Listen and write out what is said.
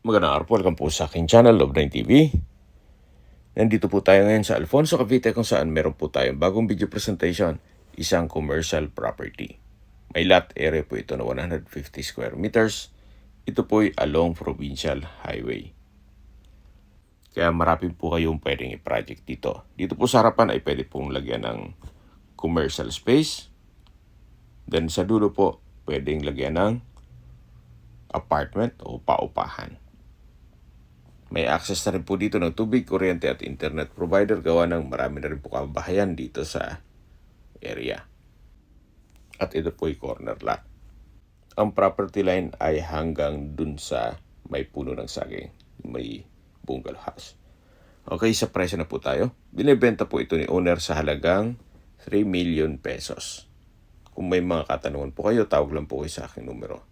Magandang araw po, welcome po sa aking channel, Love9 TV. Nandito po tayo ngayon sa Alfonso, Cavite kung saan meron po tayong bagong video presentation, isang commercial property. May lot area po ito na 150 square meters. Ito po ay along Provincial Highway. Kaya marami po kayong pwedeng i-project dito. Dito po sa harapan ay pwede pong lagyan ng commercial space. Then sa dulo po, pwedeng lagyan ng apartment o paupahan. May access na rin po dito ng tubig, kuryente at internet provider gawa ng marami na rin po kabahayan dito sa area. At ito po ay corner lot. Ang property line ay hanggang dun sa may puno ng saging, may bungalow house. Okay, sa presyo na po tayo. Binibenta po ito ni owner sa halagang 3 million pesos. Kung may mga katanungan po kayo, tawag lang po kayo sa aking numero.